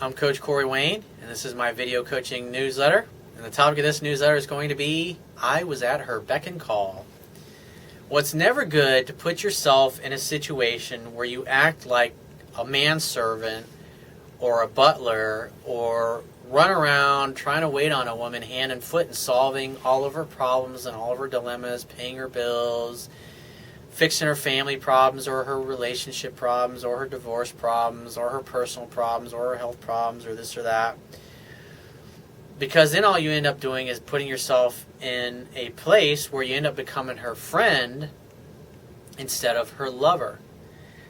I'm Coach Corey Wayne, and this is my video coaching newsletter. And the topic of this newsletter is going to be, I was at her beck and call. Well, it's never good to put yourself in a situation where you act like a manservant or a butler or run around trying to wait on a woman hand and foot and solving all of her problems and all of her dilemmas, paying her bills, fixing her family problems or her relationship problems or her divorce problems or her personal problems or her health problems or this or that. Because then all you end up doing is putting yourself in a place where you end up becoming her friend instead of her lover.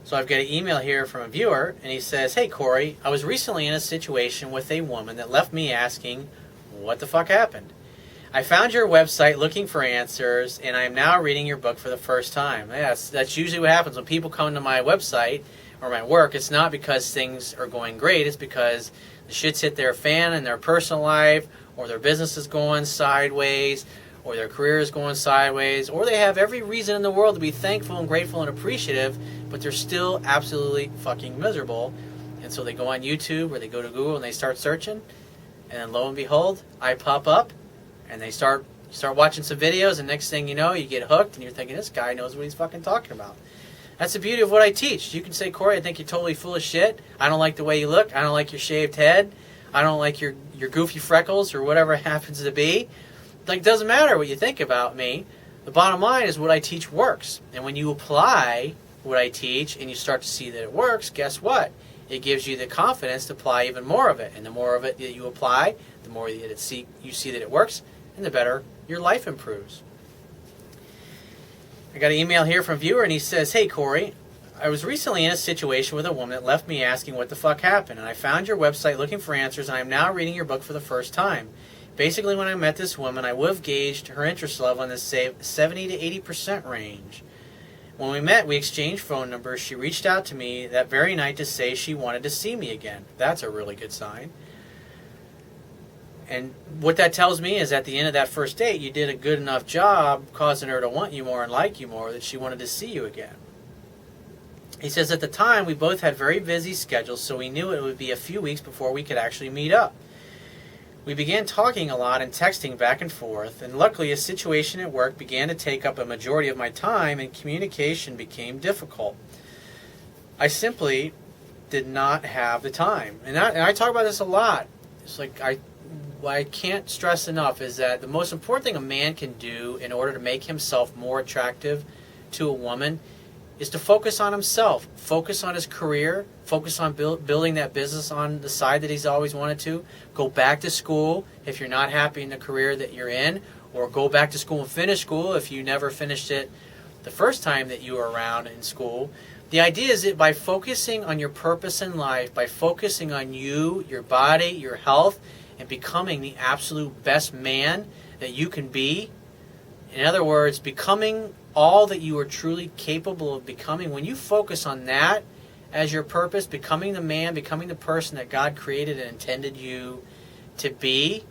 So I've got an email here from a viewer, and he says, "Hey Corey, I was recently in a situation with a woman that left me asking, what the fuck happened? I found your website looking for answers, and I am now reading your book for the first time." Yeah, that's usually what happens when people come to my website or my work. It's not because things are going great. It's because the shit's hit their fan in their personal life, or their business is going sideways, or their career is going sideways, or they have every reason in the world to be thankful and grateful and appreciative, but they're still absolutely fucking miserable. And so they go on YouTube or they go to Google and they start searching, and then lo and behold, I pop up. And they start watching some videos, and next thing you know, you get hooked, and you're thinking, this guy knows what he's fucking talking about. That's the beauty of what I teach. You can say, Corey, I think you're totally full of shit. I don't like the way you look. I don't like your shaved head. I don't like your goofy freckles or whatever it happens to be. Like, it doesn't matter what you think about me. The bottom line is what I teach works. And when you apply what I teach and you start to see that it works, guess what? It gives you the confidence to apply even more of it. And the more of it that you apply, the more that you see that it works, and the better your life improves. I got an email here from a viewer, and he says, "Hey Corey, I was recently in a situation with a woman that left me asking what the fuck happened, and I found your website looking for answers, and I am now reading your book for the first time. Basically, when I met this woman, I would have gauged her interest level in the 70 to 80% range. When we met, we exchanged phone numbers. She reached out to me that very night to say she wanted to see me again." That's a really good sign. And what that tells me is at the end of that first date, you did a good enough job causing her to want you more and like you more that she wanted to see you again. He says, "At the time, we both had very busy schedules, so we knew it would be a few weeks before we could actually meet up. We began talking a lot and texting back and forth, and luckily a situation at work began to take up a majority of my time, and communication became difficult. I simply did not have the time." And I talk about this a lot. It's like what I can't stress enough is that the most important thing a man can do in order to make himself more attractive to a woman is to focus on himself, focus on his career, focus on building that business on the side that he's always wanted to, go back to school if you're not happy in the career that you're in, or go back to school and finish school if you never finished it the first time that you were around in school. The idea is that by focusing on your purpose in life, by focusing on you, your body, your health, and becoming the absolute best man that you can be. In other words, becoming all that you are truly capable of becoming. When you focus on that as your purpose, becoming the man, becoming the person that God created and intended you to be,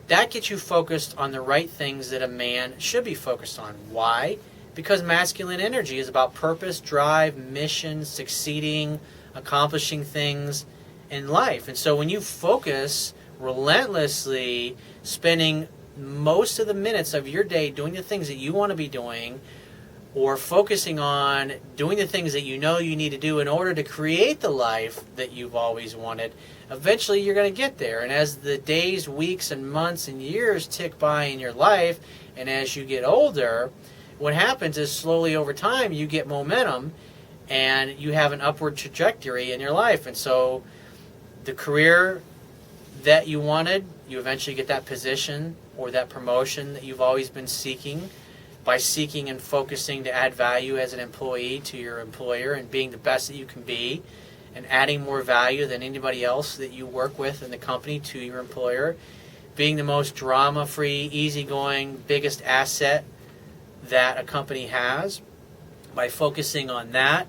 that gets you focused on the right things that a man should be focused on. Why? Because masculine energy is about purpose, drive, mission, succeeding, accomplishing things in life. And so when you focus relentlessly, spending most of the minutes of your day doing the things that you want to be doing, or focusing on doing the things that you know you need to do in order to create the life that you've always wanted, eventually you're going to get there. And as the days, weeks, and months and years tick by in your life, and as you get older, what happens is slowly over time you get momentum and you have an upward trajectory in your life. And so the career that you wanted, you eventually get that position or that promotion that you've always been seeking by seeking and focusing to add value as an employee to your employer and being the best that you can be and adding more value than anybody else that you work with in the company to your employer, being the most drama-free, easygoing, biggest asset that a company has. By focusing on that,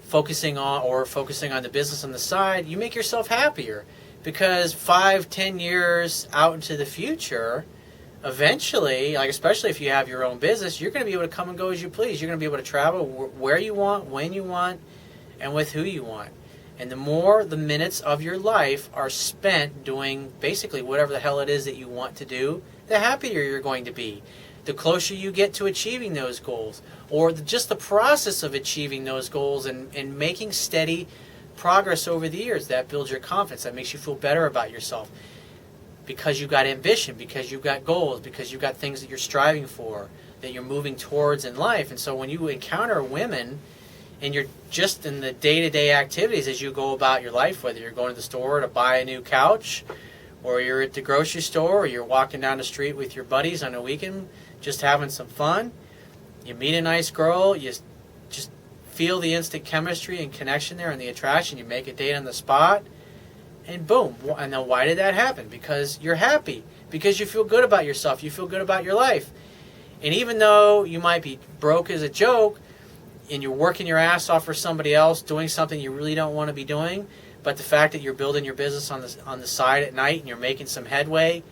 focusing on the business on the side, you make yourself happier. Because 5-10 years out into the future, eventually, like especially if you have your own business, you're going to be able to come and go as you please. You're going to be able to travel where you want, when you want, and with who you want. And the more the minutes of your life are spent doing basically whatever the hell it is that you want to do, the happier you're going to be. The closer you get to achieving those goals, or just the process of achieving those goals and making steady progress over the years, that builds your confidence. That makes you feel better about yourself because you've got ambition, because you've got goals, because you've got things that you're striving for, that you're moving towards in life. And so when you encounter women and you're just in the day-to-day activities as you go about your life, whether you're going to the store to buy a new couch, or you're at the grocery store, or you're walking down the street with your buddies on a weekend just having some fun, you meet a nice girl, you just feel the instant chemistry and connection there and the attraction, you make a date on the spot, and boom. And then why did that happen? Because you're happy, because you feel good about yourself, you feel good about your life. And even though you might be broke as a joke, and you're working your ass off for somebody else, doing something you really don't want to be doing, but the fact that you're building your business on the side at night and you're making some headway,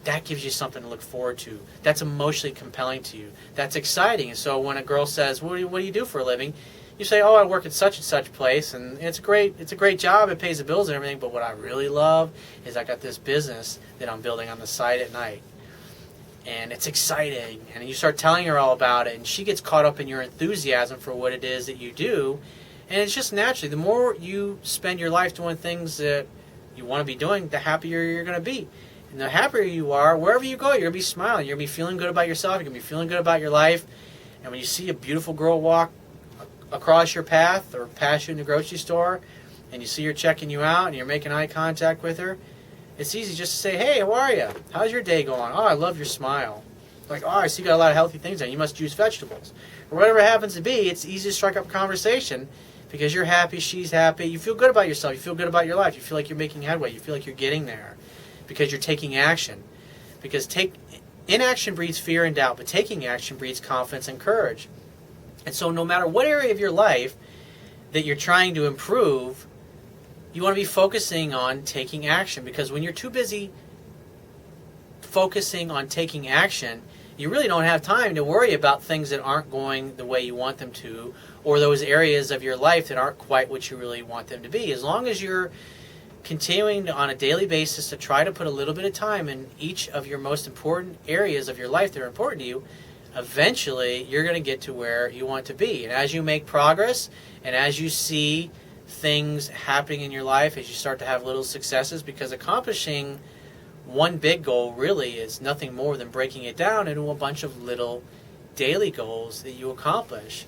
that gives you something to look forward to. That's emotionally compelling to you. That's exciting. And so when a girl says, what do you do for a living? You say, oh, I work at such and such place, and it's a great job, it pays the bills and everything, but what I really love is I got this business that I'm building on the side at night. And it's exciting, and you start telling her all about it, and she gets caught up in your enthusiasm for what it is that you do. And it's just naturally, the more you spend your life doing things that you want to be doing, the happier you're going to be. And the happier you are, wherever you go, you're going to be smiling. You're going to be feeling good about yourself. You're going to be feeling good about your life. And when you see a beautiful girl walk across your path or pass you in the grocery store, and you see her checking you out, and you're making eye contact with her, it's easy just to say, hey, how are you? How's your day going? Oh, I love your smile. Like, oh, I see you got a lot of healthy things there. You must use vegetables. Or whatever it happens to be, it's easy to strike up a conversation because you're happy, she's happy. You feel good about yourself. You feel good about your life. You feel like you're making headway. You feel like you're getting there because you're taking action. Because inaction breeds fear and doubt, but taking action breeds confidence and courage. And so no matter what area of your life that you're trying to improve, you want to be focusing on taking action, because when you're too busy focusing on taking action, you really don't have time to worry about things that aren't going the way you want them to, or those areas of your life that aren't quite what you really want them to be. As long as you're continuing on a daily basis to try to put a little bit of time in each of your most important areas of your life that are important to you, eventually you're going to get to where you want to be. And as you make progress, and as you see things happening in your life, as you start to have little successes, because accomplishing one big goal really is nothing more than breaking it down into a bunch of little daily goals that you accomplish.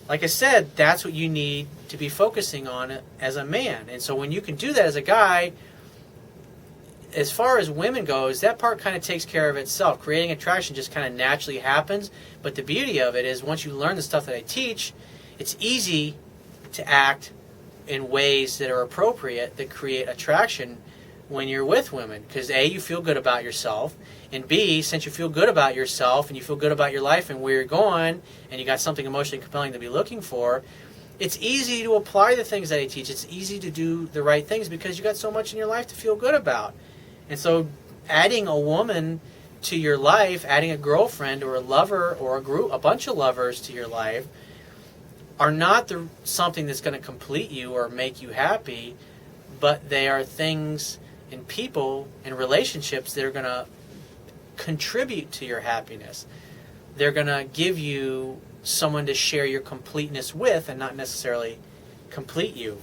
Like I said, that's what you need to be focusing on as a man. And so when you can do that as a guy, as far as women goes, that part kind of takes care of itself. Creating attraction just kind of naturally happens. But the beauty of it is once you learn the stuff that I teach, it's easy to act in ways that are appropriate that create attraction when you're with women. Because A, you feel good about yourself, and B, since you feel good about yourself and you feel good about your life and where you're going, and you got something emotionally compelling to be looking for, it's easy to apply the things that I teach. It's easy to do the right things because you got so much in your life to feel good about. And so adding a woman to your life, adding a girlfriend or a lover or a bunch of lovers to your life, are not something that's going to complete you or make you happy, but they are things and people and relationships that are going to contribute to your happiness. They're going to give you someone to share your completeness with and not necessarily complete you.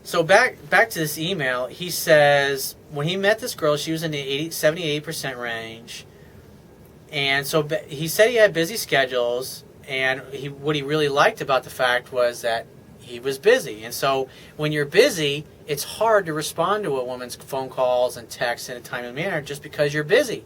So back to this email, he says when he met this girl, she was in the 78% range. And so he said he had busy schedules, and what he really liked about the fact was that he was busy. And so when you're busy, it's hard to respond to a woman's phone calls and texts in a timely manner just because you're busy.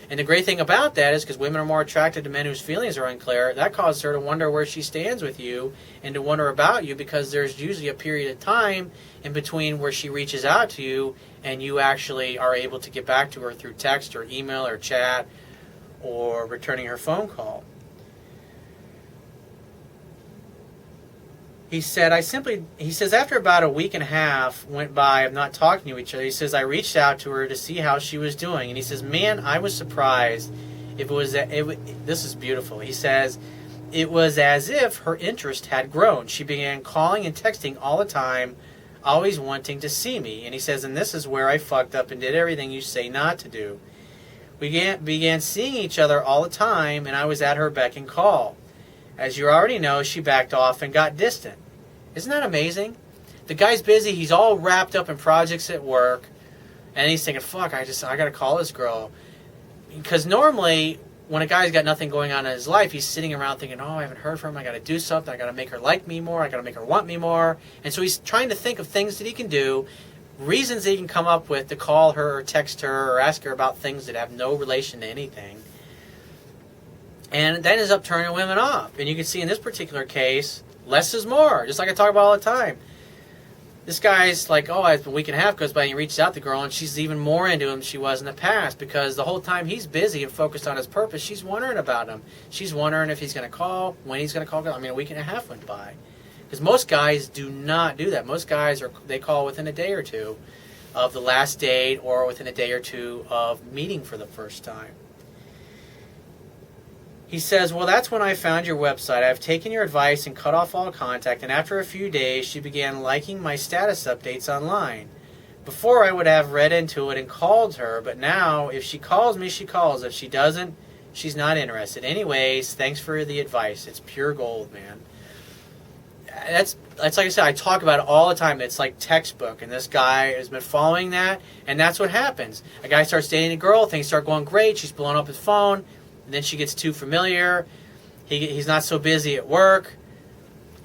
And the great thing about that is because women are more attracted to men whose feelings are unclear, that causes her to wonder where she stands with you and to wonder about you, because there's usually a period of time in between where she reaches out to you and you actually are able to get back to her through text or email or chat or returning her phone call. He says after about a week and a half went by of not talking to each other, he says I reached out to her to see how she was doing, and he says, man, I was surprised if it was that. This is beautiful. He says, it was as if her interest had grown. She began calling and texting all the time, always wanting to see me. And he says, and this is where I fucked up and did everything you say not to do. We began seeing each other all the time, and I was at her beck and call. As you already know, she backed off and got distant. Isn't that amazing? The guy's busy. He's all wrapped up in projects at work, and he's thinking, fuck, I got to call this girl. Because normally, when a guy's got nothing going on in his life, he's sitting around thinking, oh, I haven't heard from her. I got to do something. I got to make her like me more. I got to make her want me more. And so he's trying to think of things that he can do, reasons that he can come up with to call her or text her or ask her about things that have no relation to anything. And that ends up turning women off. And you can see in this particular case, less is more, just like I talk about all the time. This guy's like, oh, a week and a half goes by and he reaches out to the girl and she's even more into him than she was in the past, because the whole time he's busy and focused on his purpose, she's wondering about him. She's wondering if he's going to call, when he's going to call. I mean, a week and a half went by. Because most guys do not do that. Most guys, they call within a day or two of the last date or within a day or two of meeting for the first time. He says, well, that's when I found your website. I've taken your advice and cut off all contact, and after a few days, she began liking my status updates online. Before, I would have read into it and called her, but now, if she calls me, she calls. If she doesn't, she's not interested. Anyways, thanks for the advice. It's pure gold, man. That's like I said, I talk about it all the time. It's like textbook, and this guy has been following that, and that's what happens. A guy starts dating a girl, things start going great, she's blowing up his phone, and then she gets too familiar. He's not so busy at work.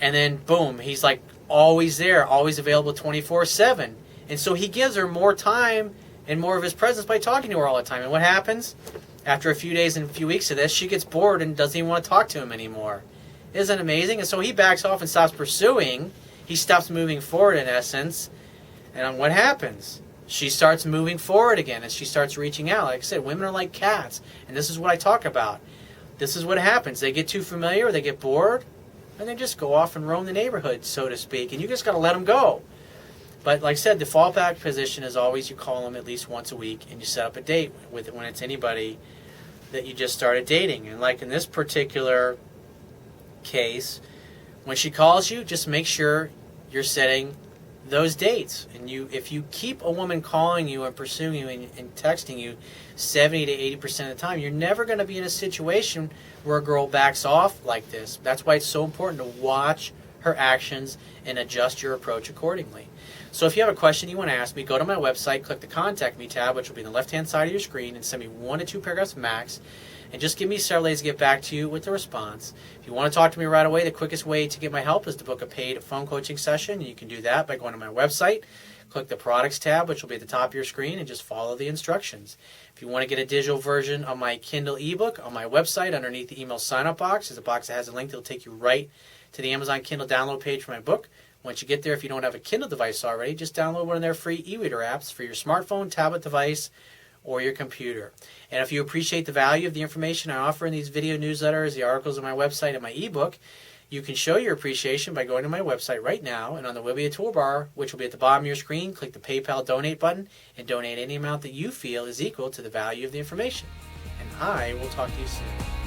And then, boom, he's like always there, always available 24/7. And so he gives her more time and more of his presence by talking to her all the time. And what happens? After a few days and a few weeks of this, she gets bored and doesn't even want to talk to him anymore. Isn't it amazing? And so he backs off and stops pursuing. He stops moving forward, in essence. And what happens? She starts moving forward again, and she starts reaching out. Like I said, women are like cats, and this is what I talk about. This is what happens. They get too familiar, or they get bored, and they just go off and roam the neighborhood, so to speak, and you just got to let them go. But like I said, the fallback position is always you call them at least once a week, and you set up a date with it when it's anybody that you just started dating. And like in this particular case, when she calls you, just make sure you're setting those dates. And if you keep a woman calling you and pursuing you and texting you 70 to 80% of the time, you're never going to be in a situation where a girl backs off like this. That's why it's so important to watch her actions and adjust your approach accordingly. So if you have a question you want to ask me, go to my website, click the Contact Me tab, which will be on the left-hand side of your screen, and send me 1 to 2 paragraphs max. And just give me several days to get back to you with the response. If you want to talk to me right away, the quickest way to get my help is to book a paid phone coaching session. You can do that by going to my website, click the Products tab, which will be at the top of your screen, and just follow the instructions. If you want to get a digital version of my Kindle ebook, on my website, underneath the email sign-up box, there's a box that has a link that will take you right to the Amazon Kindle download page for my book. Once you get there, if you don't have a Kindle device already, just download one of their free e-reader apps for your smartphone, tablet device, or your computer. And if you appreciate the value of the information I offer in these video newsletters, the articles on my website, and my ebook, you can show your appreciation by going to my website right now, and on the Webia toolbar, which will be at the bottom of your screen, click the PayPal donate button and donate any amount that you feel is equal to the value of the information. And I will talk to you soon.